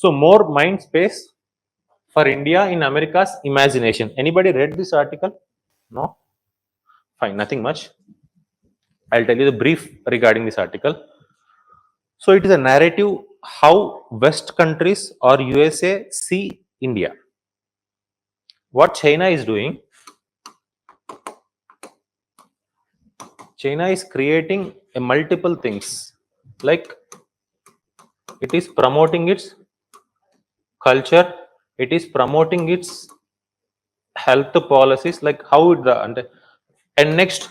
So more mind space for India in America's imagination. Anybody read this article? No? Fine, nothing much. I'll tell you the brief regarding this article. So it is a narrative how West countries or USA see India. What China is doing, China is creating a multiple things, like it is promoting its culture, it is promoting its health policies, like how it and next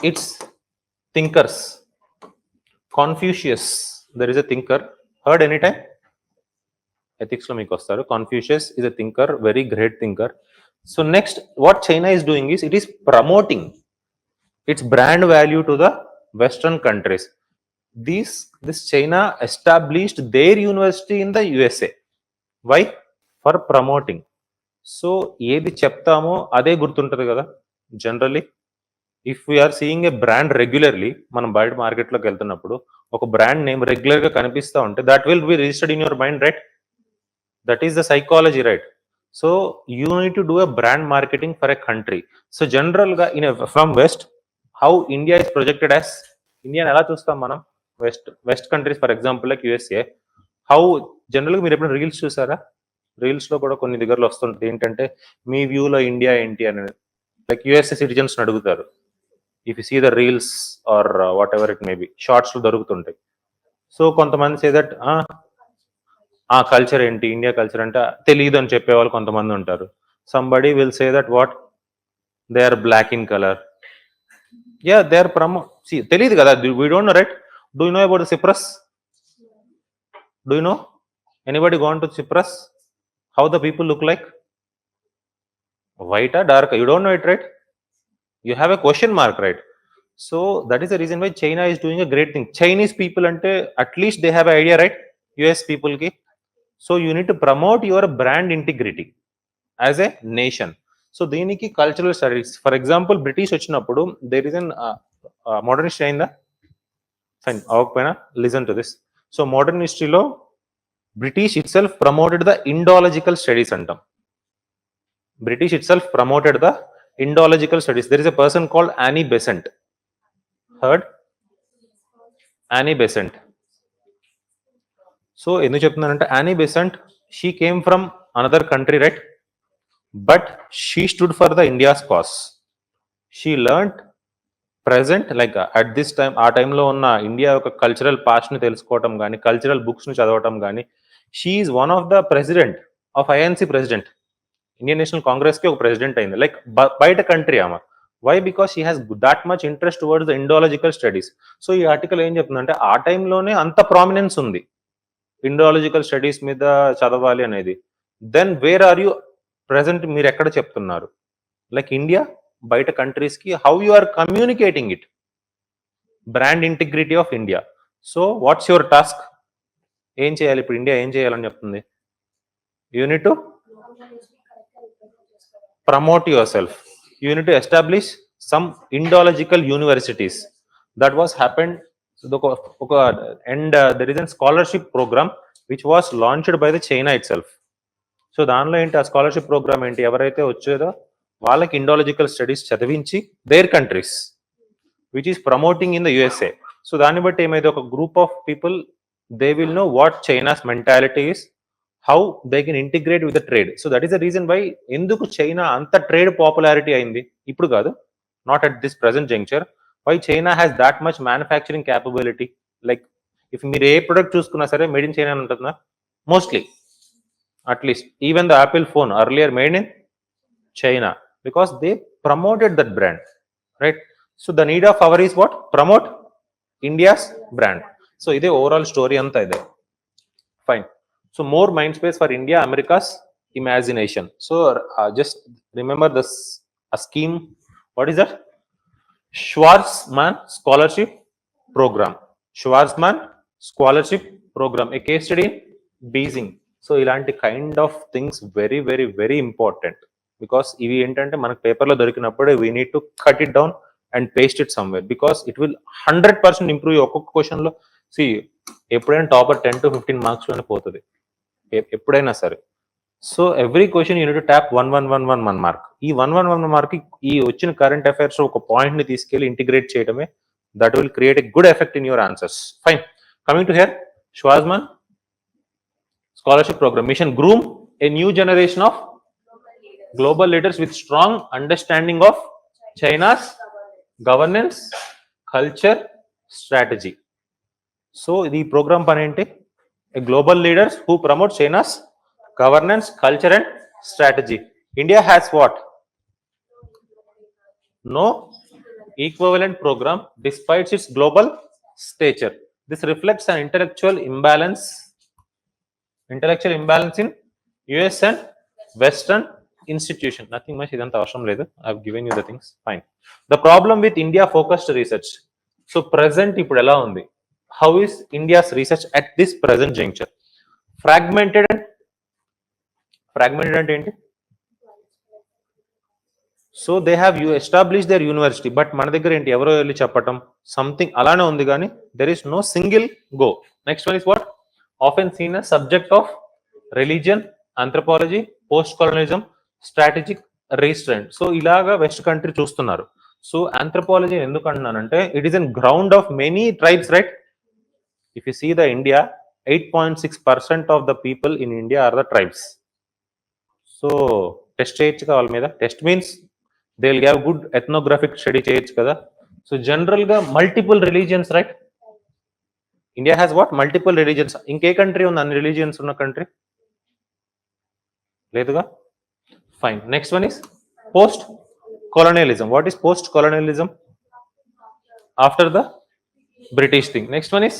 its thinkers. Confucius, there is a thinker, heard anytime? Ethics lo meeku vastaru. Confucius is a thinker, very great thinker. So next what China is doing is it is promoting its brand value to the Western countries. This China established their university in the USA. Why? For promoting. So ఏది చెప్తామో అదే గుర్తుంటుంది కదా generally. If we are seeing a brand regularly, మనం బయట మార్కెట్లోకి వెళ్తున్నప్పుడు ఒక బ్రాండ్ నేమ్ రెగ్యులర్గా కనిపిస్తూ ఉంటే that will be registered in your mind, right? That is the psychology, right? So you need to do a brand marketing for a country. So జనరల్గా in from west, how India is projected as, ఇండియాని ఎలా చూస్తాం మనం? West countries for example like USA, how జనరల్గా మీరు ఎప్పుడైనా reels చూసారా? రీల్స్లో కూడా కొన్ని దగ్గరలో వస్తుంటుంది ఏంటంటే మీ వ్యూలో ఇండియా ఏంటి అని, లైక్ యుఎస్ఏ సిటిజన్స్ అడుగుతారు. If you see the reels or whatever it may be, షార్ట్స్లో దొరుకుతుంటాయి. సో కొంతమంది సే దట్ ఆ కల్చర్ ఏంటి, ఇండియా కల్చర్ అంటే తెలియదు అని చెప్పేవాళ్ళు కొంతమంది ఉంటారు. Somebody will say that what they are black in colour. Yeah, they are తెలియదు కదా, we don't know, right? Do you know about Cyprus? Do you know? Anybody gone to Cyprus? How the people look like? White or dark? You don't know it, right? You have a question mark, right? So that is the reason why China is doing a great thing. Chinese people ante at least they have an idea, right? US people ki. So you need to promote your brand integrity as a nation. So deeniki cultural studies, for example British vachinappudu there is an modern history in the fine avakpoina, listen to this. So modern history lo British itself promoted the Indological studies antam. British itself promoted the Indological studies. There is a person called Annie Besant. Heard? Annie Besant. So endu cheptunnanante Annie Besant, she came from another country, right? But she stood for the India's cause. She learnt present, like at this time, ఆ టైంలో ఉన్న India యొక్క cultural పాస్ట్ని తెలుసుకోవటం కానీ, cultural బుక్స్ని చదవటం కానీ. She is one of the president of INC president, Indian National కాంగ్రెస్కి ఒక ప్రెసిడెంట్ అయింది, లైక్ బయట కంట్రీ ఆమె. Why? Because she has that much interest towards the Indological studies. So ఈ ఆర్టికల్ ఏం చెప్తుందంటే ఆ టైంలోనే అంత ప్రామినెన్స్ ఉంది ఇండాలజికల్ స్టడీస్ మీద చదవాలి అనేది. Then where are you present? మీరు ఎక్కడ చెప్తున్నారు? లైక్ ఇండియా బయట కంట్రీస్కి how you are communicating it, brand integrity of India. So what's your task? ఏం చేయాలి ఇప్పుడు? ఇండియా ఏం చేయాలని చెప్తుంది? You need to promote yourself, you need to establish some Indological universities. That was happened ఒక and there is an scholarship programme which was launched by the China itself. So దానిలో ఏంటి, ఆ scholarship program ఏంటి, ఎవరైతే వచ్చేదో వాళ్ళకి Indological studies చదివించి their countries which is promoting in the USA. So దాన్ని బట్టి ఏమైతే ఒక group of people they will know what China's mentality is, how they can integrate with the trade. So that is the reason why ఎందుకు China అంత trade popularity అయింది. ఇప్పుడు కాదు, not at this present juncture. Why China has that much manufacturing capability. Like if మీరు ఏ product చూసుకున్నా సరే made in China ఉంటుందా mostly, at least even the Apple phone earlier made in China, because they promoted that brand, right? So the need of our is what? Promote India's brand. So ide overall story anta ide. Fine. So more mind space for India, America's imagination. So just remember this a scheme. What is that? Schwarzman Scholarship Program. Schwarzman Scholarship Program. A case study in Beijing. So ilanti kind of things very very very important. Because ఇవి ఏంటంటే మనకు పేపర్లో దొరికినప్పుడే we need to cut it down and paste it somewhere, because it will 100% improve. ఒక్కొక్క క్వశ్చన్లో C ఎప్పుడైనా topper 10 to 15 marks లోనే పోతుంది ఎప్పుడైనా సరే. So every question unit tap 1 mark. ఈ 1 మార్క్ ఈ వచ్చిన కరెంట్ అఫైర్స్ ఒక పాయింట్ ని తీసుకెళ్లి ఇంటిగ్రేట్ చేయడమే. That will create a good effect in your answers. Fine. Coming to hear, Schwarzman Scholarship Program Mission Groom a new generation of global leaders with strong understanding of China's governance, culture, strategy. So the program panente a global leaders who promote China's governance, culture and strategy. India has what? No equivalent program despite its global stature. This reflects an intellectual imbalance in US and Western institution. Nothing much idantha avasharam ledu. I have given you the things. Fine. The problem with India focused research. So present ippudu ela undi? How is India's research at this present juncture? Fragmented ante enti? So they have established their university, but మన దగ్గర ఏంటి ఎవరో వెళ్ళి చెప్పటం something అలానే ఉంది కానీ there is no single go. Next one is what? Often seen as subject of religion, anthropology, post-colonialism, strategic restraint. So ఇలాగా వెస్ట్ కంట్రీ చూస్తున్నారు. సో anthropology ఎందుకు అంటున్నానంటే it is a ground of many tribes, right? If you see the India, 8.6% of the people in India are the tribes. So test చేయొచ్చు వాళ్ళ మీద. Test means they will have good ethnographic study చేయొచ్చు కదా. So general గా multiple religions, right? India has what? Multiple religions. ఇంకే country ఉంది అన్ని religions ఉన్న కంట్రీ? లేదుగా. Fine. Next one is post colonialism. What is post colonialism? After the British thing. Next one is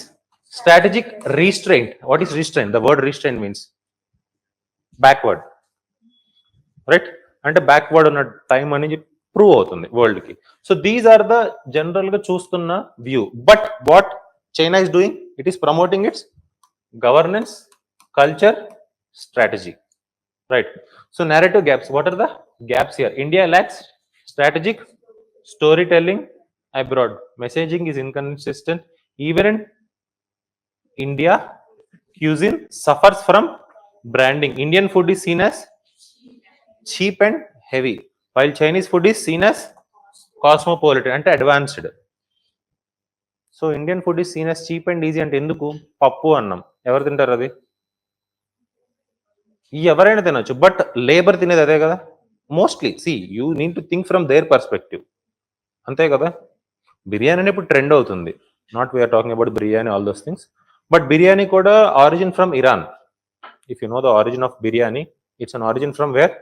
strategic restraint. What is restraint? The word restraint means backward, right? అంటే backward ఉన్న time అనేది prove అవుతుంది world కి. So these are the general గా చూస్తున్న view. But what China is doing? It is promoting its governance, culture, strategy, right? So narrative gaps. What are the gaps here? India lacks strategic storytelling abroad. Messaging is inconsistent. Even in India, cuisine suffers from branding. Indian food is seen as cheap and heavy, while Chinese food is seen as cosmopolitan and advanced. So Indian food is seen as cheap and easy. అంటే ఎందుకు? పప్పు అన్నం ఎవరు తింటారు? అది ఎవరైనా తినొచ్చు, but labour తినేది అదే కదా mostly. See you need to think from there perspective, అంతే కదా. బిర్యానీ అనేది ఇప్పుడు ట్రెండ్ అవుతుంది. Not we're talking about biryani, all those things. But biryani కూడా origin from Iran. If you know the origin of biryani, it's an origin from where?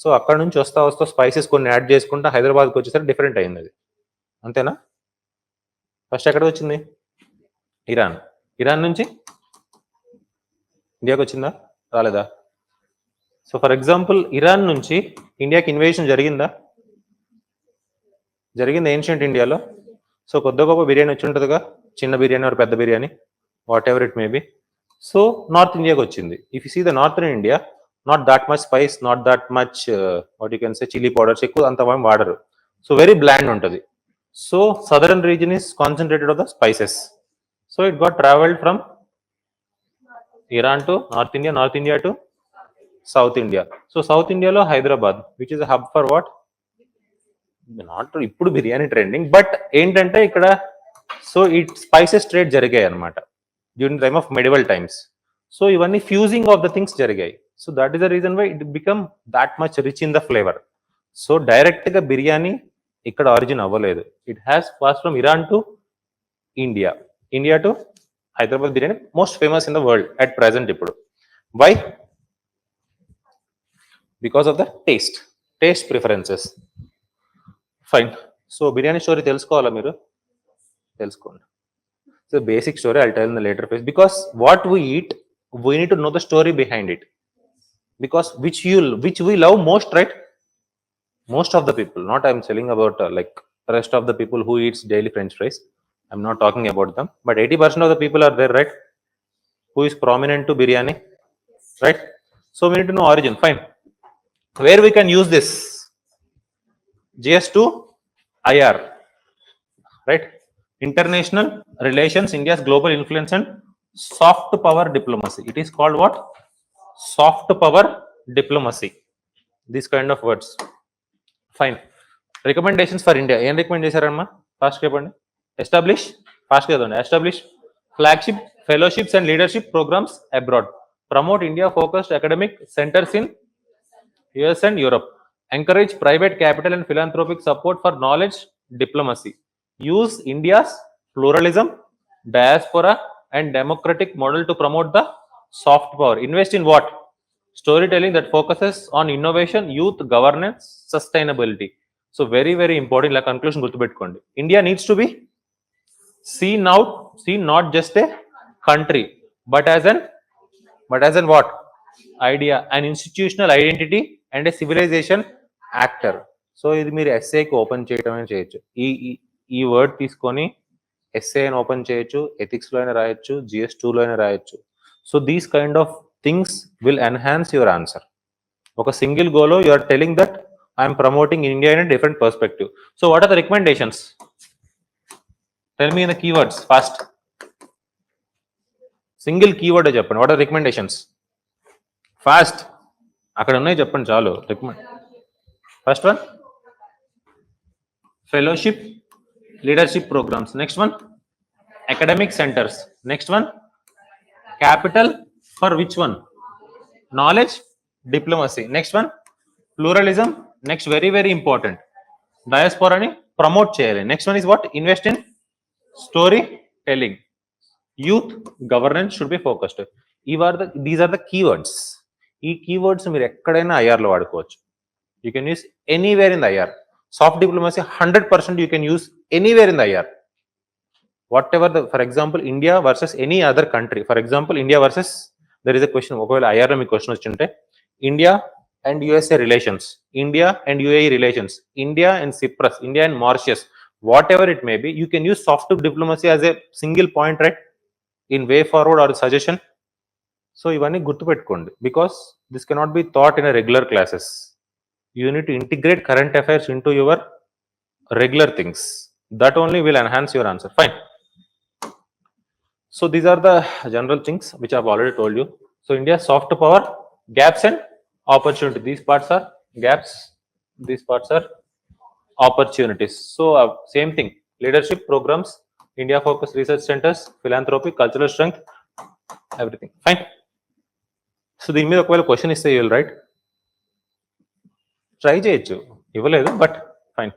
So అక్కడ నుంచి వస్తా spices కొన్ని యాడ్ చేసుకుంటా హైదరాబాద్కి వచ్చేసరికి డిఫరెంట్ అయింది అది, అంతేనా? ఫస్ట్ ఎక్కడ వచ్చింది? ఇరాన్. ఇరాన్ నుంచి ఇండియాకి వచ్చిందా? రాలేదా? సో ఫర్ ఎగ్జాంపుల్ ఇరాన్ నుంచి ఇండియాకి ఇన్వేషన్ జరిగిందా? జరిగింది ఏన్షియంట్ ఇండియాలో. సో కొద్ది గొప్ప బిర్యానీ వచ్చి ఉంటుందిగా, చిన్న బిర్యానీ ఆర్ పెద్ద biryani, whatever it may be. So north ఇండియాకి వచ్చింది. If you see the northern India, not that much spice, not that much what you can say chilli powders ఎక్కువ అంత వాడరు. సో వెరీ బ్లాండ్ ఉంటుంది. So southern region is concentrated of the spices. So it got travelled from Iran to north India, north India to south India. So south ఇండియాలో Hyderabad, which is hub for what? Not ఇప్పుడు biryani trending, but ఏంటంటే ఇక్కడ so it spices trade జరిగాయి అనమాట during time of medieval times. So ఇవన్నీ fusing of the things జరిగాయి. So that is the reason why it become that much rich in the flavour. So direct గా బిర్యానీ ఇక్కడ origin అవ్వలేదు. It has pass from Iran to India, India to Hyderabad. Biryani most famous in the world at present ఇప్పుడు. Why? Because of the taste preferences. Fine. So biryani story తెలుసుకోవాలా మీరు? తెలుసుకోండి. So basic story I'll tell in the later phase. Because what we eat, we need to know the story behind it. Because which we love most, right? Most of the people, not I'm telling about like the rest of the people who eats daily french fries. I'm not talking about them, but 80% of the people are there, right? Who is prominent to biryani, right? So we need to know origin. Fine. Where we can use this? GS2 IR, right? International relations, India's global influence and soft power diplomacy. It is called what? Soft power diplomacy. These kind of words. Fine. Recommendations for India. ఏం recommend చేశారమ్మా? Fast చెప్పండి. Establish fast కదండి. Establish flagship fellowships and leadership programs abroad. Promote India focused academic centers in US and Europe. Encourage private capital and philanthropic support for knowledge diplomacy. Use India's pluralism, diaspora, and democratic model to promote the soft power. Invest in what? Storytelling that focuses on innovation, youth, governance, sustainability. So very, very important. Like conclusion, gurtupettukondi. India needs to be seen not just a country, but as an what? Idea, an institutional identity and a civilization actor. So ఇది మీరు ఎస్ఏకి open చేయటమే చేయొచ్చు. ఈ word తీసుకొని SA అని open చేయొచ్చు, ఎథిక్స్లో అయినా రాయొచ్చు, GS2లో అయినా రాయొచ్చు. So these kind of things will enhance your answer. ఒక సింగిల్ గోలో you are telling that I'm promoting India in different perspective. So what are the recommendations? Tell me in the keywords fast. Single keyword చెప్పండి. What are recommendations? Fast. అక్కడ ఉన్నాయి చెప్పండి చాలు. Recommend first one fellowship leadership programmes. Next one academic centers. Next one capital for which one? Knowledge diplomacy. Next one pluralism. Next very very important diaspora ni promote cheyali. Next one is what? Invest in story telling. Youth governance should be focused. These are the keywords. ఈ keywords మీరు ఎక్కడైనా ఐఆర్లో వాడుకోవచ్చు. You can use anywhere in the IR. Soft diplomacy 100% you can use anywhere in the IR. whatever the, for example, India versus any other country. For example, India versus, there is a question, ఒకవేళ ఐఆర్లో మీ question వచ్చింటే India and USA relations, India and UAE relations, India and cypress, India and Mauritius, what ever it may B, you can use soft diplomacy as a single point, right, in way forward are suggestion. So ఇవన్నీ గుర్తుపెట్టుకోండి, because this cannot be thought in regular classes. You need to integrate current affairs in to your regular things. That only will enhance your answer. Fine. So these are the general things which I have already told you. So India's soft power, gaps and opportunity. These parts are gaps, these parts are opportunities. So same thing, leadership programs, India focused research centers, philanthropy, cultural strength, everything. Fine. So దీని మీద ఒకవేళ question ఇస్తే you will write. Try చేయొచ్చు, ఇవ్వలేదు, but fine.